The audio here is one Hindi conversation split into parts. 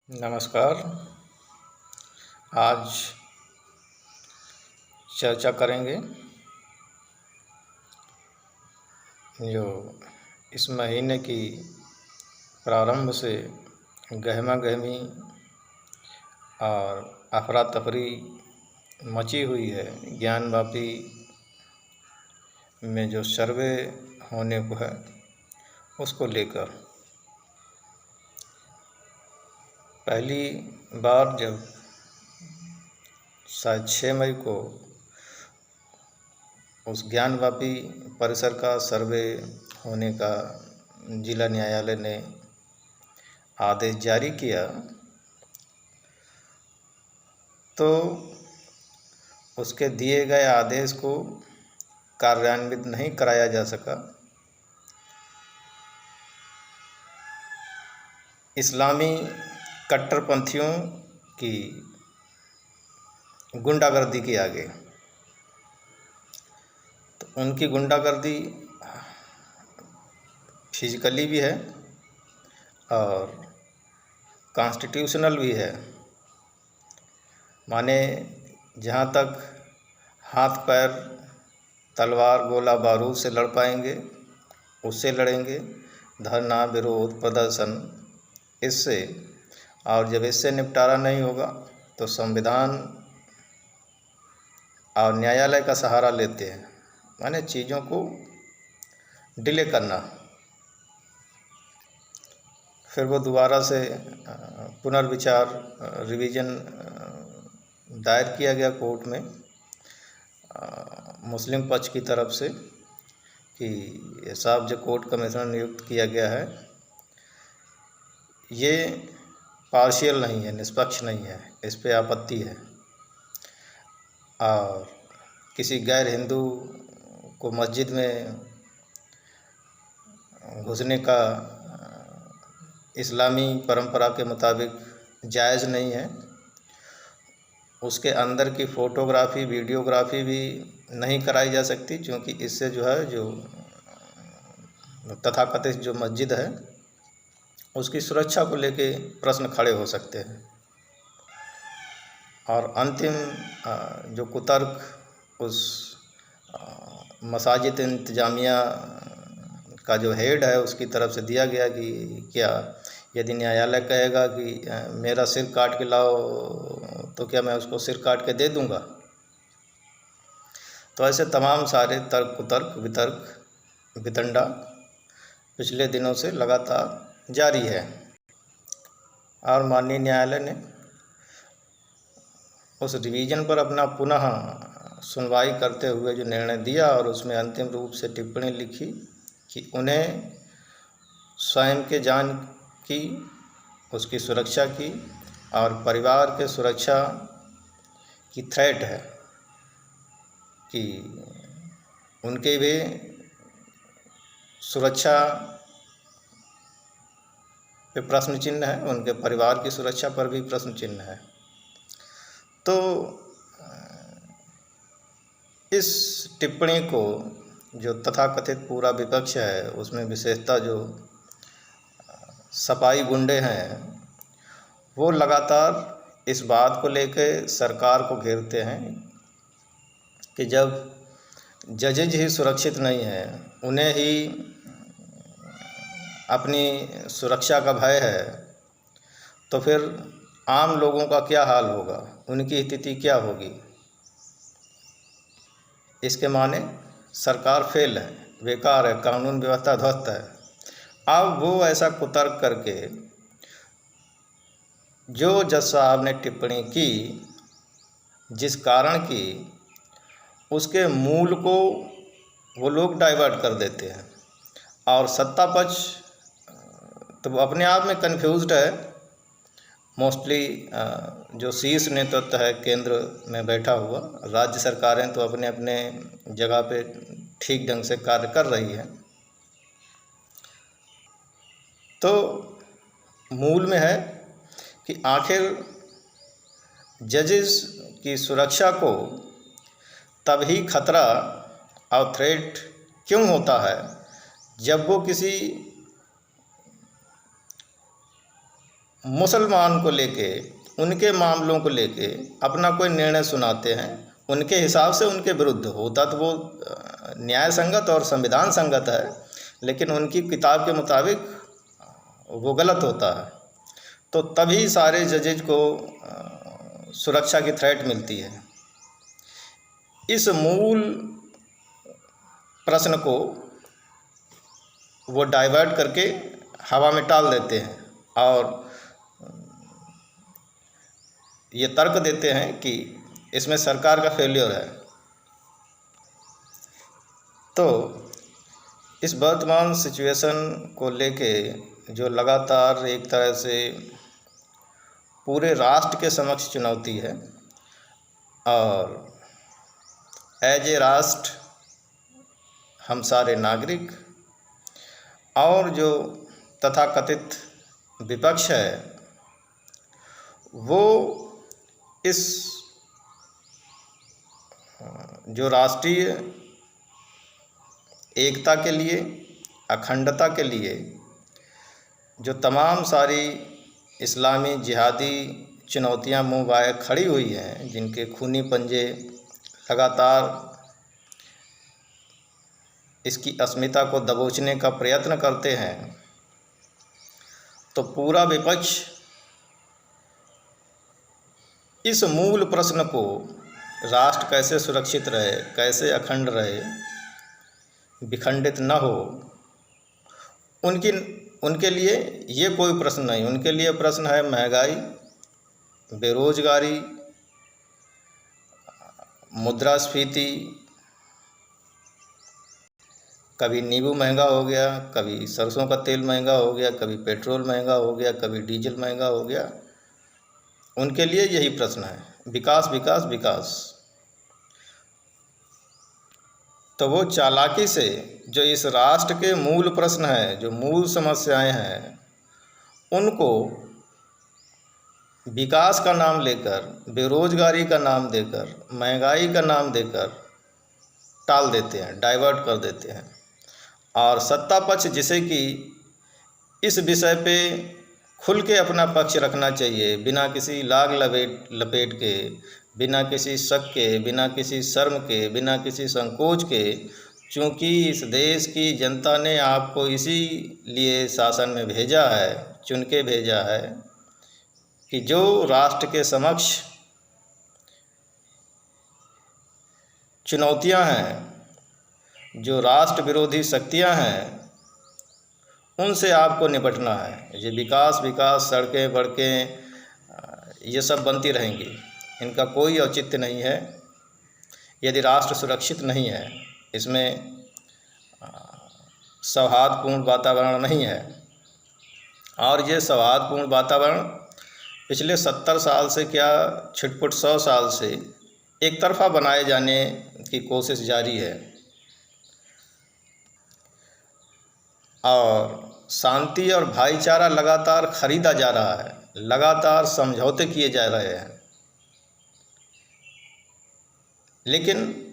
नमस्कार। आज चर्चा करेंगे जो इस महीने की प्रारंभ से गहमा गहमी और अफरा तफरी मची हुई है, ज्ञानवापी में जो सर्वे होने को है उसको लेकर। पहली बार जब शायद 6 मई को उस ज्ञानवापी परिसर का सर्वे होने का जिला न्यायालय ने आदेश जारी किया तो उसके दिए गए आदेश को कार्यान्वित नहीं कराया जा सका। इस्लामी कट्टरपंथियों की गुंडागर्दी के आगे, तो उनकी गुंडागर्दी फिजिकली भी है और कॉन्स्टिट्यूशनल भी है। माने जहाँ तक हाथ पैर तलवार गोला बारूद से लड़ पाएंगे उससे लड़ेंगे, धरना विरोध प्रदर्शन इससे, और जब इससे निपटारा नहीं होगा तो संविधान और न्यायालय का सहारा लेते हैं। माने चीज़ों को डिले करना, फिर वो दोबारा से पुनर्विचार रिवीजन दायर किया गया कोर्ट में मुस्लिम पक्ष की तरफ से कि साहब जो कोर्ट कमिश्नर नियुक्त किया गया है ये पार्शियल नहीं है, निष्पक्ष नहीं है, इस पे आपत्ति है। और किसी गैर हिंदू को मस्जिद में घुसने का इस्लामी परंपरा के मुताबिक जायज़ नहीं है। उसके अंदर की फ़ोटोग्राफ़ी वीडियोग्राफ़ी भी नहीं कराई जा सकती, क्योंकि इससे जो है जो तथाकथित जो मस्जिद है उसकी सुरक्षा को लेके प्रश्न खड़े हो सकते हैं। और अंतिम जो कुतर्क उस मसाजिद इंतजामिया का जो हेड है उसकी तरफ से दिया गया कि क्या यदि न्यायालय कहेगा कि मेरा सिर काट के लाओ तो क्या मैं उसको सिर काट के दे दूंगा। तो ऐसे तमाम सारे तर्क कुतर्क वितर्क वितंडा पिछले दिनों से लगातार जारी है। और माननीय न्यायालय ने उस रिवीजन पर अपना पुनः सुनवाई करते हुए जो निर्णय दिया और उसमें अंतिम रूप से टिप्पणी लिखी कि उन्हें स्वयं के जान की, उसकी सुरक्षा की और परिवार के सुरक्षा की थ्रेट है, कि उनके भी सुरक्षा पे प्रश्न चिन्ह है, उनके परिवार की सुरक्षा पर भी प्रश्न चिन्ह है। तो इस टिप्पणी को जो तथाकथित पूरा विपक्ष है उसमें विशेषतः जो सपाई गुंडे हैं वो लगातार इस बात को लेकर सरकार को घेरते हैं कि जब जजेज ही सुरक्षित नहीं है, उन्हें ही अपनी सुरक्षा का भय है, तो फिर आम लोगों का क्या हाल होगा, उनकी स्थिति क्या होगी। इसके माने सरकार फेल है, बेकार है, कानून व्यवस्था ध्वस्त है। अब वो ऐसा कुतर्क करके जो जज साहब ने टिप्पणी की जिस कारण की, उसके मूल को वो लोग डाइवर्ट कर देते हैं। और सत्ता पक्ष तो अपने आप में कन्फ्यूज्ड है। मोस्टली जो शीर्ष नेतृत्व है केंद्र में बैठा हुआ, राज्य सरकारें तो अपने अपने जगह पे ठीक ढंग से कार्य कर रही है। तो मूल में है कि आखिर जजेस की सुरक्षा को तभी खतरा और थ्रेट क्यों होता है जब वो किसी मुसलमान को लेके, उनके मामलों को लेके अपना कोई निर्णय सुनाते हैं, उनके हिसाब से उनके विरुद्ध होता तो वो न्याय संगत और संविधान संगत है, लेकिन उनकी किताब के मुताबिक वो गलत होता है। तो तभी सारे जजेज को सुरक्षा की थ्रेट मिलती है। इस मूल प्रश्न को वो डाइवर्ट करके हवा में टाल देते हैं और ये तर्क देते हैं कि इसमें सरकार का फेल्योर है। तो इस वर्तमान सिचुएशन को लेके जो लगातार एक तरह से पूरे राष्ट्र के समक्ष चुनौती है, और एज ए राष्ट्र हम सारे नागरिक और जो तथाकथित विपक्ष है वो इस जो राष्ट्रीय एकता के लिए, अखंडता के लिए जो तमाम सारी इस्लामी जिहादी चुनौतियां मुँह बाए खड़ी हुई हैं, जिनके खूनी पंजे लगातार इसकी अस्मिता को दबोचने का प्रयत्न करते हैं, तो पूरा विपक्ष इस मूल प्रश्न को राष्ट्र कैसे सुरक्षित रहे, कैसे अखंड रहे, विखंडित न हो, उनके लिए ये कोई प्रश्न नहीं। उनके लिए प्रश्न है महंगाई, बेरोजगारी, मुद्रास्फीति, कभी नींबू महंगा हो गया, कभी सरसों का तेल महंगा हो गया, कभी पेट्रोल महंगा हो गया, कभी डीजल महंगा हो गया। उनके लिए यही प्रश्न है, विकास विकास विकास। तो वो चालाकी से जो इस राष्ट्र के मूल प्रश्न हैं, जो मूल समस्याएं हैं, उनको विकास का नाम लेकर, बेरोजगारी का नाम देकर, महंगाई का नाम देकर टाल देते हैं, डाइवर्ट कर देते हैं। और सत्ता पक्ष, जिसे कि इस विषय पे खुल के अपना पक्ष रखना चाहिए, बिना किसी लाग लपेट के, बिना किसी शक के, बिना किसी शर्म के, बिना किसी संकोच के, चूँकि इस देश की जनता ने आपको इसी लिए शासन में भेजा है, चुन के भेजा है कि जो राष्ट्र के समक्ष चुनौतियां हैं, जो राष्ट्र विरोधी शक्तियां हैं, उनसे आपको निपटना है। ये विकास विकास, सड़कें सड़कें, ये सब बनती रहेंगी, इनका कोई औचित्य नहीं है यदि राष्ट्र सुरक्षित नहीं है, इसमें सौहार्दपूर्ण वातावरण नहीं है। और ये सौहार्दपूर्ण वातावरण पिछले 70 साल से क्या छिटपुट 100 साल से एक तरफा बनाए जाने की कोशिश जारी है, और शांति और भाईचारा लगातार खरीदा जा रहा है, लगातार समझौते किए जा रहे हैं। लेकिन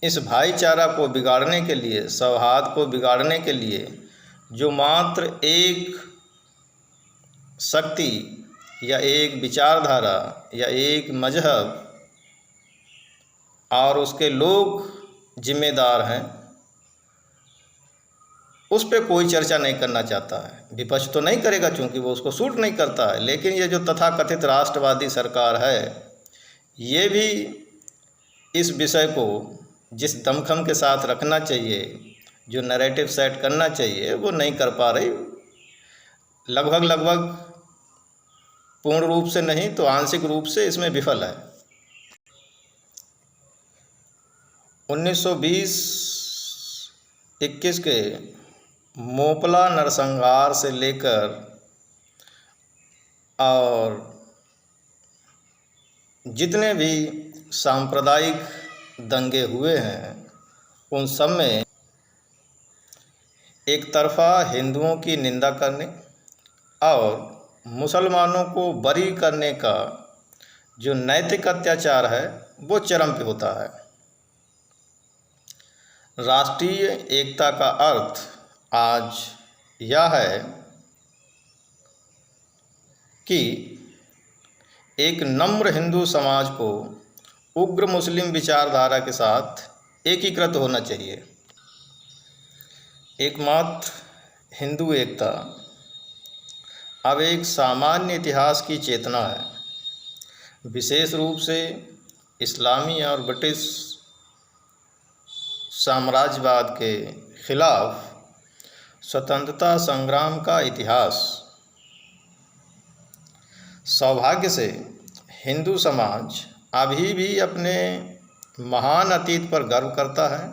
इस भाईचारा को बिगाड़ने के लिए, सौहार्द को बिगाड़ने के लिए जो मात्र एक शक्ति या एक विचारधारा या एक मजहब और उसके लोग जिम्मेदार हैं, उस पर कोई चर्चा नहीं करना चाहता है। विपक्ष तो नहीं करेगा क्योंकि वो उसको सूट नहीं करता है, लेकिन ये जो तथाकथित राष्ट्रवादी सरकार है, ये भी इस विषय को जिस दमखम के साथ रखना चाहिए, जो नैरेटिव सेट करना चाहिए, वो नहीं कर पा रही। लगभग पूर्ण रूप से नहीं तो आंशिक रूप से इसमें विफल है। 1920-21 के मोपला नरसंहार से लेकर और जितने भी सांप्रदायिक दंगे हुए हैं, उन सब में एक तरफा हिंदुओं की निंदा करने और मुसलमानों को बरी करने का जो नैतिक अत्याचार है, वो चरम पे होता है। राष्ट्रीय एकता का अर्थ आज यह है कि एक नम्र हिंदू समाज को उग्र मुस्लिम विचारधारा के साथ एकीकृत होना चाहिए। एकमात्र हिंदू एकता अब एक सामान्य इतिहास की चेतना है, विशेष रूप से इस्लामी और ब्रिटिश साम्राज्यवाद के खिलाफ स्वतंत्रता संग्राम का इतिहास। सौभाग्य से हिंदू समाज अभी भी अपने महान अतीत पर गर्व करता है,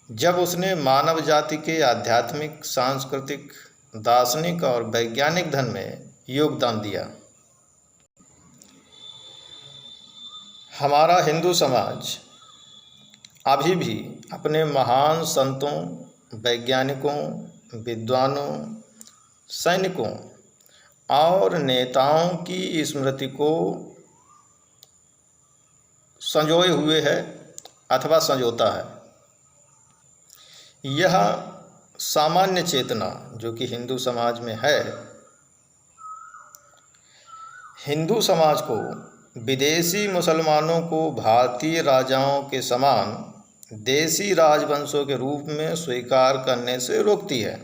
जब उसने मानव जाति के आध्यात्मिक, सांस्कृतिक, दार्शनिक और वैज्ञानिक धन में योगदान दिया। हमारा हिंदू समाज अभी भी अपने महान संतों, वैज्ञानिकों, विद्वानों, सैनिकों और नेताओं की स्मृति को संजोए हुए है अथवा संजोता है। यह सामान्य चेतना जो कि हिंदू समाज में है, हिंदू समाज को विदेशी मुसलमानों को भारतीय राजाओं के समान देसी राजवंशों के रूप में स्वीकार करने से रोकती है।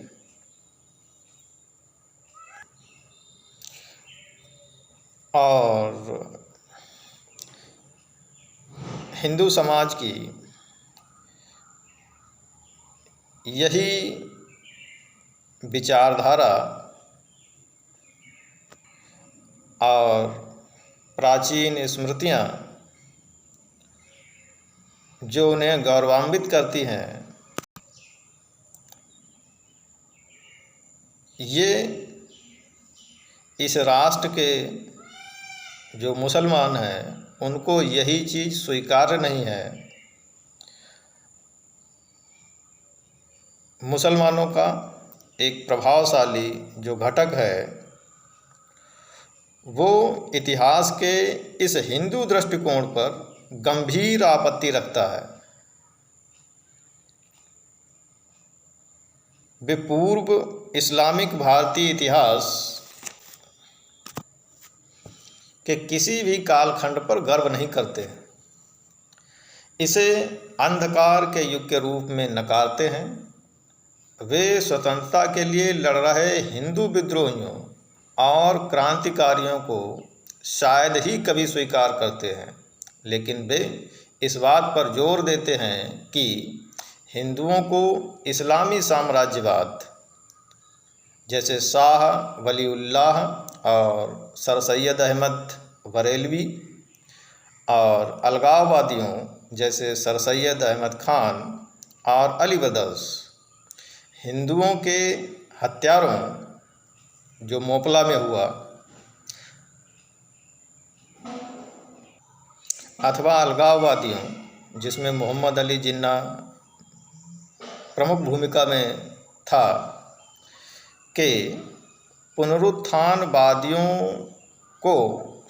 और हिंदू समाज की यही विचारधारा और प्राचीन स्मृतियाँ जो उन्हें गौरवान्वित करती हैं, ये इस राष्ट्र के जो मुसलमान हैं उनको यही चीज़ स्वीकार्य नहीं है। मुसलमानों का एक प्रभावशाली जो घटक है वो इतिहास के इस हिंदू दृष्टिकोण पर गंभीर आपत्ति रखता है। वे पूर्व इस्लामिक भारतीय इतिहास के किसी भी कालखंड पर गर्व नहीं करते, इसे अंधकार के युग के रूप में नकारते हैं। वे स्वतंत्रता के लिए लड़ रहे हिंदू विद्रोहियों और क्रांतिकारियों को शायद ही कभी स्वीकार करते हैं, लेकिन वे इस बात पर जोर देते हैं कि हिंदुओं को इस्लामी साम्राज्यवाद जैसे शाह वलीउल्लाह और सर सैयद अहमद बरेलवी और अलगाववादियों जैसे सर सैयद अहमद खान और अली बदर्स, हिंदुओं के हत्यारों जो मोपला में हुआ, अथवा अलगाववादियों जिसमें मोहम्मद अली जिन्ना प्रमुख भूमिका में था, के पुनरुत्थानवादियों को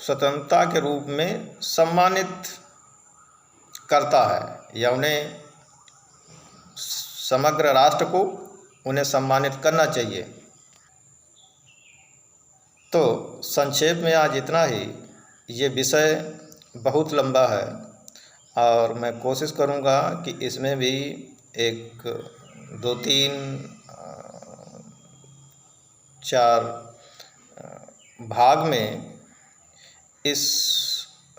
स्वतंत्रता के रूप में सम्मानित करता है या उन्हें समग्र राष्ट्र को उन्हें सम्मानित करना चाहिए। तो संक्षेप में आज इतना ही। ये विषय बहुत लंबा है और मैं कोशिश करूँगा कि इसमें भी एक 2-3 4 भाग में इस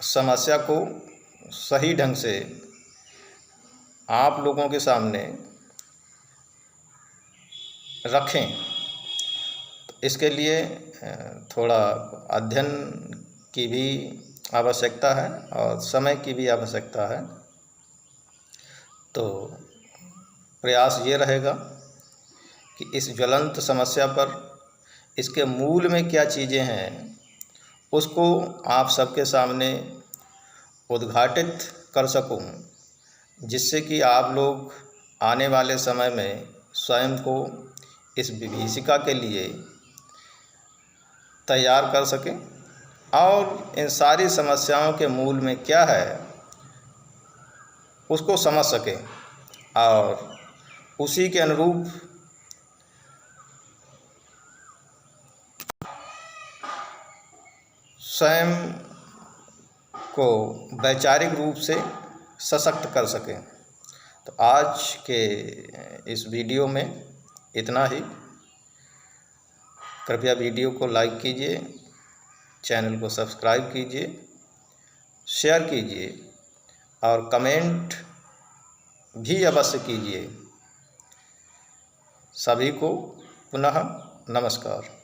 समस्या को सही ढंग से आप लोगों के सामने रखें। इसके लिए थोड़ा अध्ययन की भी आवश्यकता है और समय की भी आवश्यकता है। तो प्रयास ये रहेगा कि इस ज्वलंत समस्या पर इसके मूल में क्या चीज़ें हैं उसको आप सबके सामने उद्घाटित कर सकूं, जिससे कि आप लोग आने वाले समय में स्वयं को इस विभीषिका के लिए तैयार कर सकें और इन सारी समस्याओं के मूल में क्या है उसको समझ सकें और उसी के अनुरूप स्वयं को वैचारिक रूप से सशक्त कर सकें। तो आज के इस वीडियो में इतना ही। कृपया वीडियो को लाइक कीजिए, चैनल को सब्सक्राइब कीजिए, शेयर कीजिए और कमेंट भी अवश्य कीजिए। सभी को पुनः नमस्कार।